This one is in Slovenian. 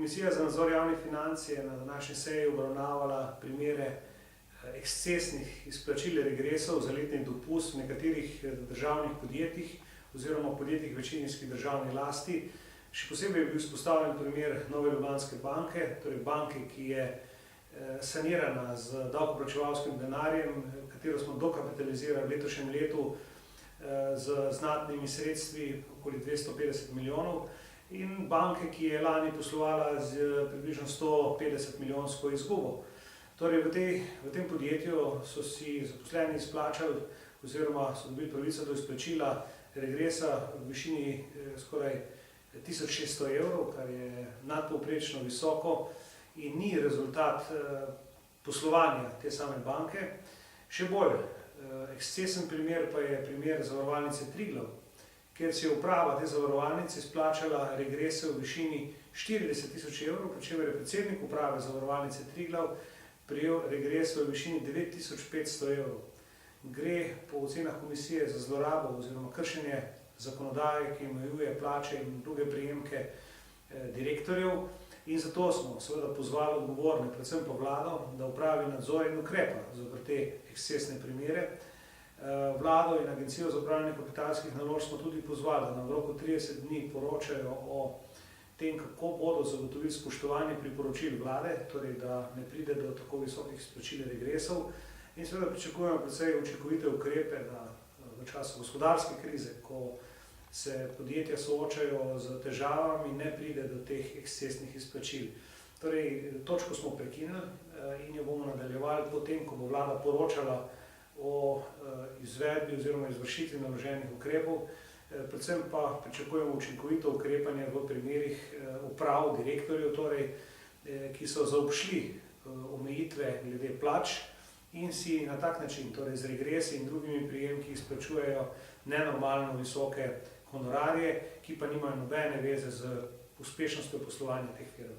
Komisija za nadzor javnih financ je na današnji seji obravnavala primere ekscesnih izplačil regresov za letni dopust v nekaterih državnih podjetjih oziroma podjetjih večinski državni lasti. Še posebej je bil izpostavljen primer Nove Ljubljanske banke, torej banke, ki je sanirana z davkoplačevalskim denarjem, katero smo dokapitalizirali v letošnjem letu z znatnimi sredstvi, okoli 250 milijonov, in banke, ki je lani poslovala z približno 150 milijonsko izgubo. Torej v tem podjetju so si zaposleni izplačali oziroma so dobili pravico do izplačila regresa v višini skoraj 1600 evrov, kar je nadpovprečno visoko in ni rezultat poslovanja te same banke. Še bolj ekscesen primer pa je primer zavarovalnice Triglav, kjer si je uprava te zavarovalnice izplačala regrese v višini 40 tisoč evrov, pri čemer je predsednik uprave zavarovalnice Triglav prejel regres v višini 9500 evrov. Gre po ocenah komisije za zlorabo oziroma kršenje zakonodaje, ki omejuje plače in druge prejemke direktorjev, in zato smo seveda pozvali odgovorne, predvsem pa vlado, da opravi nadzor in ukrepa zoper te ekscesne primere. Vlado in Agencijo za upravljanje kapitalskih naložb smo tudi pozvali, da nam v roku 30 dni poročajo o tem, kako bodo zagotovili spoštovanje priporočil vlade, torej da ne pride do tako visokih izplačil regresov, in seveda pričakujemo predvsej učinkovite ukrepe, da v času gospodarske krize, ko se podjetja soočajo z težavami, ne pride do teh ekscesnih izplačil. Torej, točko smo prekinili in jo bomo nadaljevali potem, ko bo vlada poročala o izvedbi oziroma izvršitvi naloženih ukrepov. Predvsem pa pričakujemo učinkovito ukrepanje v primerih uprav, direktorjev, torej, ki so zaobšli omejitve glede plač in si na tak način, torej z regresi in drugimi prejemki, izplačujejo nenormalno visoke honorarje, ki pa nimajo nobene veze z uspešnostjo poslovanja teh firm.